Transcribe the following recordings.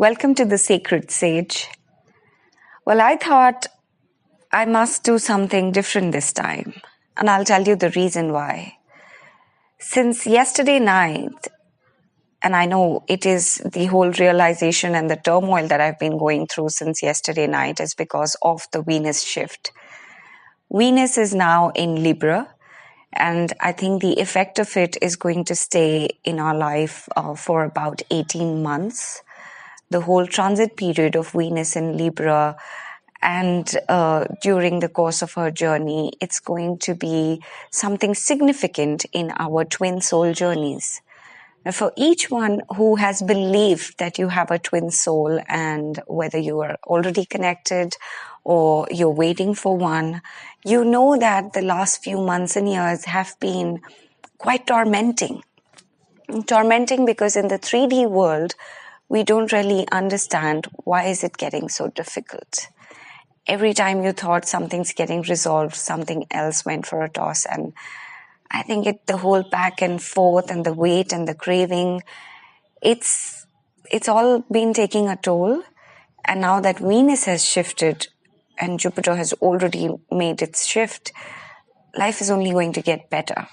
Welcome to the Sacred Sage. Well, I thought I must do something different this time, and I'll tell you the reason why. Since yesterday night, and I know it is the whole realization and the turmoil that I've been going through since yesterday night is because of the Venus shift. Venus is now in Libra, and I think the effect of it is going to stay in our life for about 18 months. The whole transit period of Venus in Libra, and during the course of her journey, it's going to be something significant in our twin soul journeys. Now, for each one who has believed that you have a twin soul, and whether you are already connected or you're waiting for one, you know that the last few months and years have been quite tormenting. Tormenting because in the 3D world, we don't really understand why is it getting so difficult. Every time you thought something's getting resolved, something else went for a toss. And I think the whole back and forth and the weight and the craving, it's all been taking a toll. And now that Venus has shifted and Jupiter has already made its shift, life is only going to get better.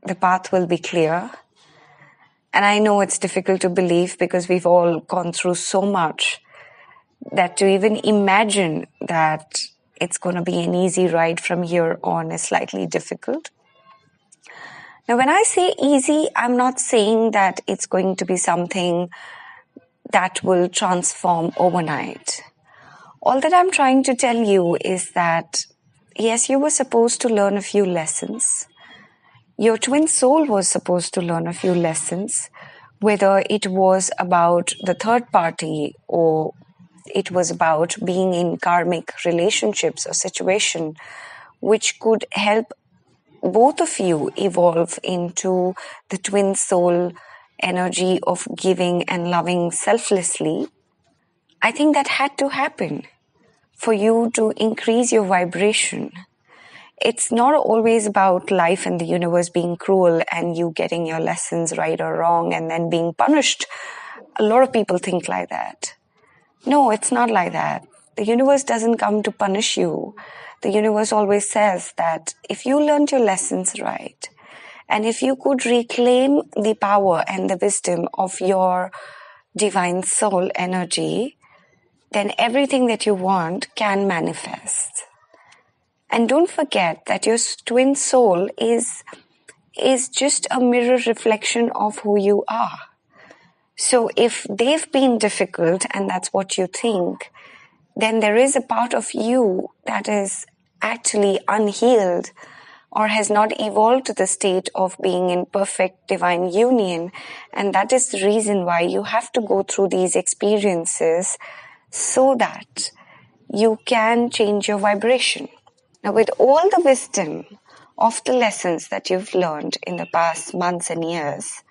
The path will be clear. And I know it's difficult to believe because we've all gone through so much that to even imagine that it's going to be an easy ride from here on is slightly difficult. Now, when I say easy, I'm not saying that it's going to be something that will transform overnight. All that I'm trying to tell you is that, yes, you were supposed to learn a few lessons. Your twin soul was supposed to learn a few lessons, whether it was about the third party or it was about being in karmic relationships or situation, which could help both of you evolve into the twin soul energy of giving and loving selflessly. I think that had to happen for you to increase your vibration. It's not always about life and the universe being cruel and you getting your lessons right or wrong and then being punished. A lot of people think like that. No, it's not like that. The universe doesn't come to punish you. The universe always says that if you learned your lessons right, and if you could reclaim the power and the wisdom of your divine soul energy, then everything that you want can manifest. And don't forget that your twin soul is just a mirror reflection of who you are. So if they've been difficult and that's what you think, then there is a part of you that is actually unhealed or has not evolved to the state of being in perfect divine union. And that is the reason why you have to go through these experiences so that you can change your vibration. Now, with all the wisdom of the lessons that you've learned in the past months and years,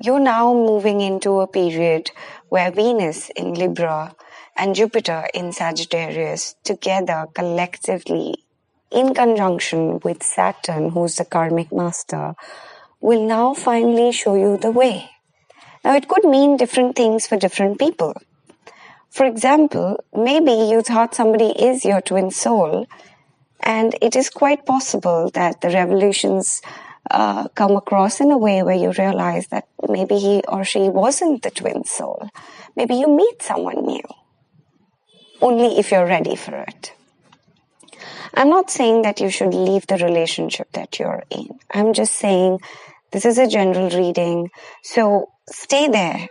you're now moving into a period where Venus in Libra and Jupiter in Sagittarius together collectively, in conjunction with Saturn, who's the karmic master, will now finally show you the way. Now, it could mean different things for different people. For example, maybe you thought somebody is your twin soul, and it is quite possible that the revelations come across in a way where you realize that maybe he or she wasn't the twin soul. Maybe you meet someone new, only if you're ready for it. I'm not saying that you should leave the relationship that you're in. I'm just saying this is a general reading. So stay there,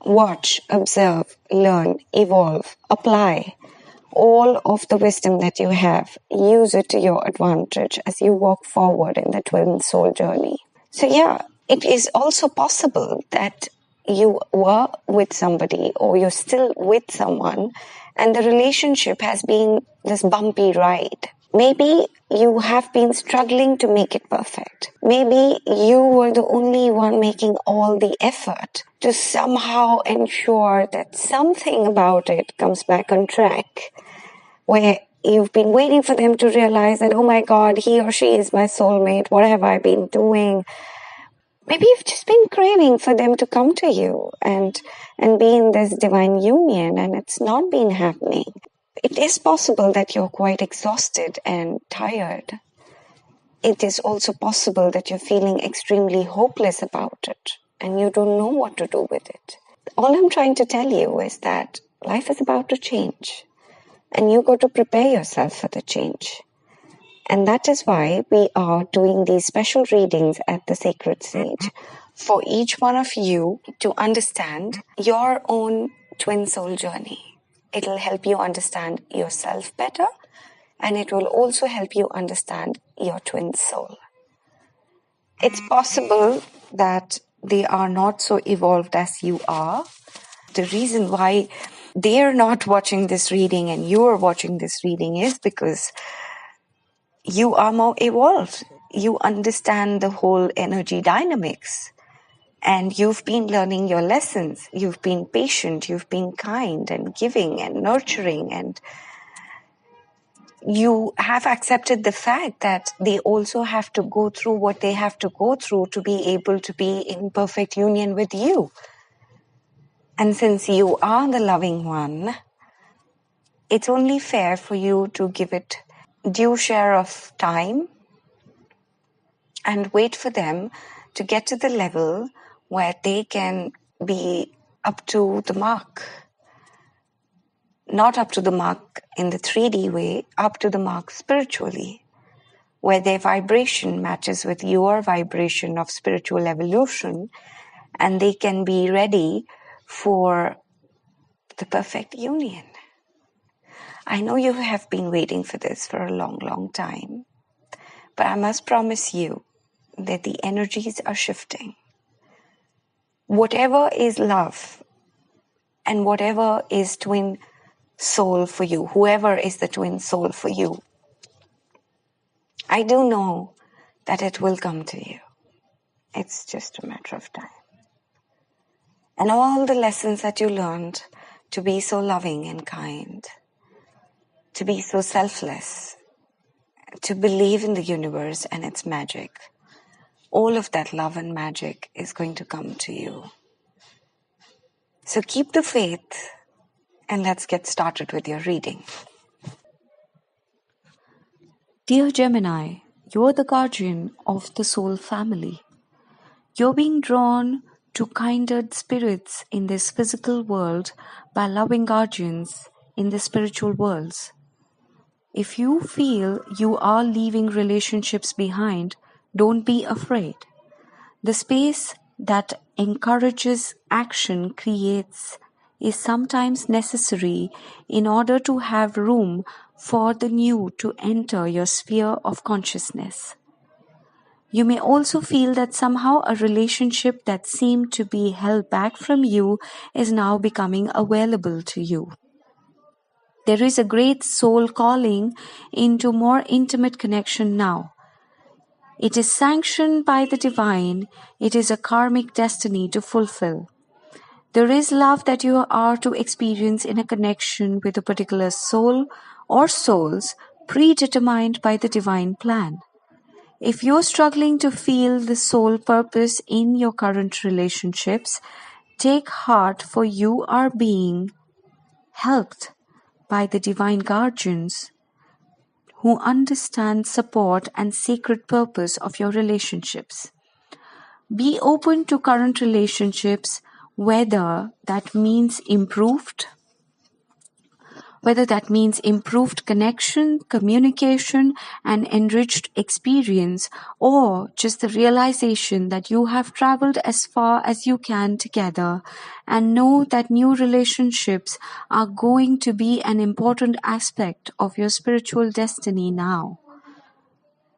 watch, observe, learn, evolve, apply. All of the wisdom that you have, use it to your advantage as you walk forward in the twin soul journey. So yeah, it is also possible that you were with somebody or you're still with someone and the relationship has been this bumpy ride. Maybe you have been struggling to make it perfect. Maybe you were the only one making all the effort to somehow ensure that something about it comes back on track, where you've been waiting for them to realize that, oh my God, he or she is my soulmate. What have I been doing? Maybe you've just been craving for them to come to you and be in this divine union, and it's not been happening. It is possible that you're quite exhausted and tired. It is also possible that you're feeling extremely hopeless about it and you don't know what to do with it. All I'm trying to tell you is that life is about to change and you got to prepare yourself for the change. And that is why we are doing these special readings at the Sacred Sage for each one of you to understand your own twin soul journey. It'll help you understand yourself better, and it will also help you understand your twin soul. It's possible that they are not so evolved as you are. The reason why they're not watching this reading and you are watching this reading is because you are more evolved. You understand the whole energy dynamics. And you've been learning your lessons. You've been patient. You've been kind and giving and nurturing. And you have accepted the fact that they also have to go through what they have to go through to be able to be in perfect union with you. And since you are the loving one, it's only fair for you to give it due share of time and wait for them to get to the level where they can be up to the mark. Not up to the mark in the 3D way, up to the mark spiritually, where their vibration matches with your vibration of spiritual evolution, and they can be ready for the perfect union. I know you have been waiting for this for a long, long time, but I must promise you that the energies are shifting. Whatever is love and whatever is twin soul for you, whoever is the twin soul for you, I do know that it will come to you. It's just a matter of time. And all the lessons that you learned to be so loving and kind, to be so selfless, to believe in the universe and its magic, all of that love and magic is going to come to you. So keep the faith and let's get started with your reading. Dear Gemini, you're the guardian of the soul family. You're being drawn to kindred spirits in this physical world by loving guardians in the spiritual worlds. If you feel you are leaving relationships behind, don't be afraid. The space that encourages action is sometimes necessary in order to have room for the new to enter your sphere of consciousness. You may also feel that somehow a relationship that seemed to be held back from you is now becoming available to you. There is a great soul calling into more intimate connection now. It is sanctioned by the divine. It is a karmic destiny to fulfill. There is love that you are to experience in a connection with a particular soul or souls predetermined by the divine plan. If you're struggling to feel the soul purpose in your current relationships, take heart, for you are being helped by the divine guardians who understand, support, and sacred purpose of your relationships. Be open to current relationships, whether that means improved connection, communication, and enriched experience, or just the realization that you have traveled as far as you can together, and know that new relationships are going to be an important aspect of your spiritual destiny now.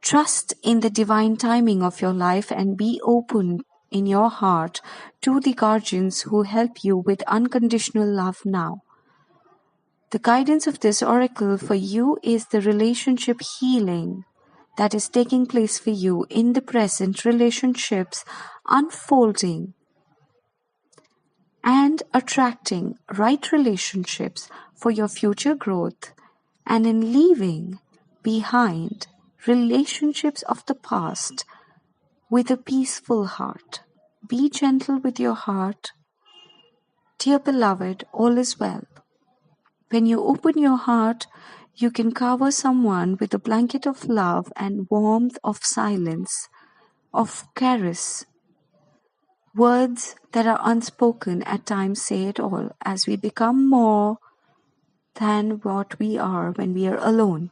Trust in the divine timing of your life and be open in your heart to the guardians who help you with unconditional love now. The guidance of this oracle for you is the relationship healing that is taking place for you in the present, relationships unfolding and attracting right relationships for your future growth, and in leaving behind relationships of the past with a peaceful heart. Be gentle with your heart. Dear beloved, all is well. When you open your heart, you can cover someone with a blanket of love and warmth of silence, of caress. Words that are unspoken at times say it all, as we become more than what we are when we are alone.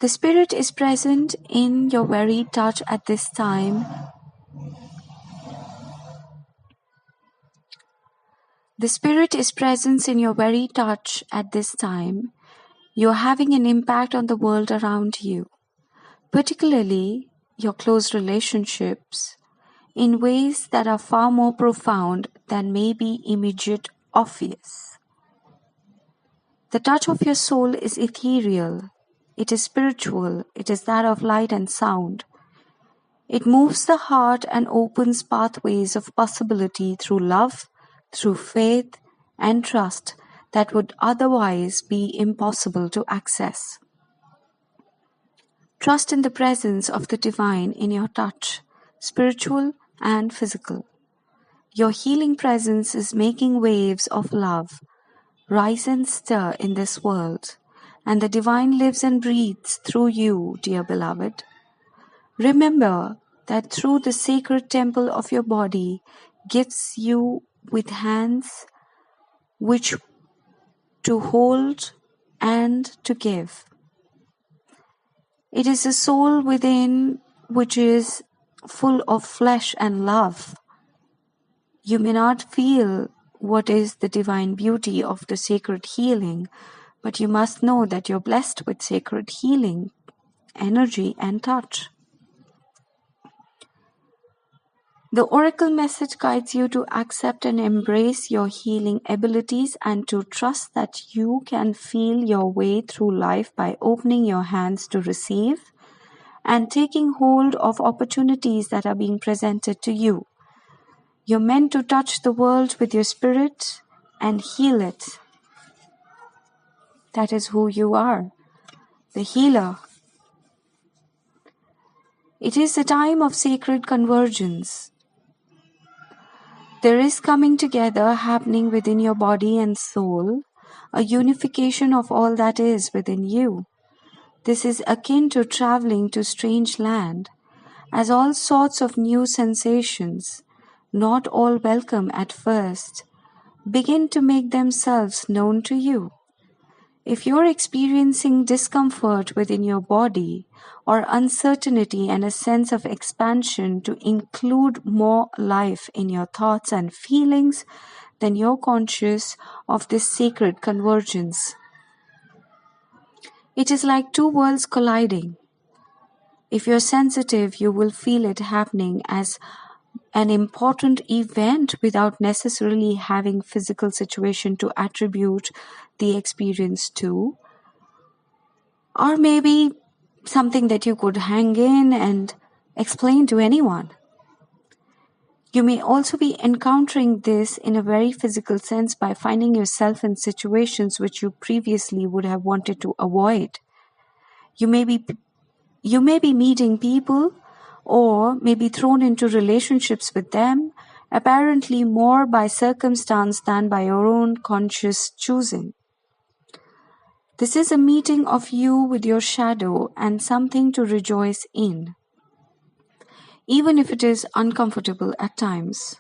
The Spirit is present in your very touch at this time. The Spirit is present in your very touch at this time. You're having an impact on the world around you, particularly your close relationships, in ways that are far more profound than may be immediate obvious. The touch of your soul is ethereal. It is spiritual. It is that of light and sound. It moves the heart and opens pathways of possibility through love, through faith and trust that would otherwise be impossible to access. Trust in the presence of the divine in your touch, spiritual and physical. Your healing presence is making waves of love rise and stir in this world, and the divine lives and breathes through you, dear beloved. Remember that through the sacred temple of your body gives you with hands which to hold and to give. It is the soul within which is full of flesh and love. You may not feel what is the divine beauty of the sacred healing, but you must know that you're blessed with sacred healing, energy and touch. The oracle message guides you to accept and embrace your healing abilities and to trust that you can feel your way through life by opening your hands to receive and taking hold of opportunities that are being presented to you. You're meant to touch the world with your spirit and heal it. That is who you are, the healer. It is a time of sacred convergence. There is coming together happening within your body and soul, a unification of all that is within you. This is akin to traveling to strange land, as all sorts of new sensations, not all welcome at first, begin to make themselves known to you. If you're experiencing discomfort within your body or uncertainty and a sense of expansion to include more life in your thoughts and feelings, then you're conscious of this sacred convergence. It is like two worlds colliding. If you're sensitive, you will feel it happening as an important event without necessarily having physical situation to attribute the experience to, or maybe something that you could hang in and explain to anyone. You may also be encountering this in a very physical sense by finding yourself in situations which you previously would have wanted to avoid. You may be meeting people or may be thrown into relationships with them, apparently more by circumstance than by your own conscious choosing. This is a meeting of you with your shadow and something to rejoice in, even if it is uncomfortable at times.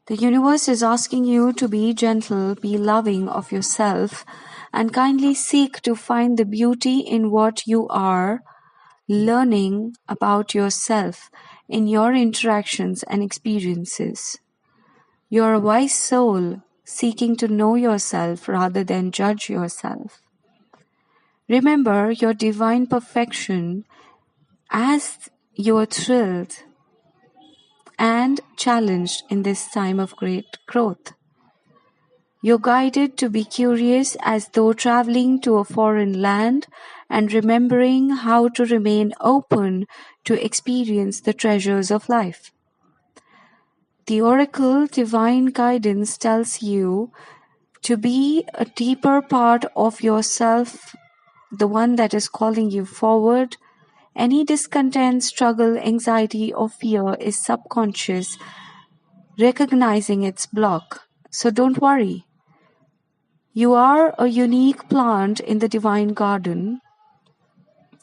The universe is asking you to be gentle, be loving of yourself, and kindly seek to find the beauty in what you are learning about yourself in your interactions and experiences. You're a wise soul seeking to know yourself rather than judge yourself. Remember your divine perfection as you are thrilled and challenged in this time of great growth. You're guided to be curious as though traveling to a foreign land and remembering how to remain open to experience the treasures of life. The oracle divine guidance tells you to be a deeper part of yourself the one that is calling you forward. Any discontent, struggle, anxiety, or fear is subconscious, recognizing its block. So don't worry. You are a unique plant in the divine garden.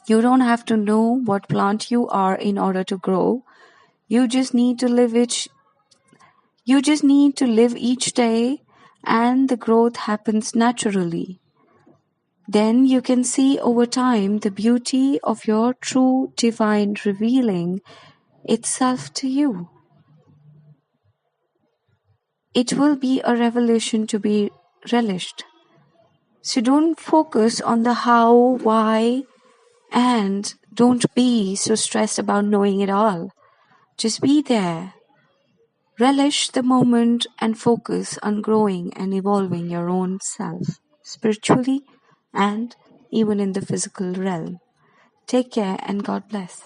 You don't have to know what plant you are in order to grow. You just need to live each day, and the growth happens naturally. Then you can see over time the beauty of your true divine revealing itself to you. It will be a revelation to be relished. So don't focus on the how, why, and don't be so stressed about knowing it all. Just be there. Relish the moment and focus on growing and evolving your own self, spiritually and even in the physical realm. Take care and God bless.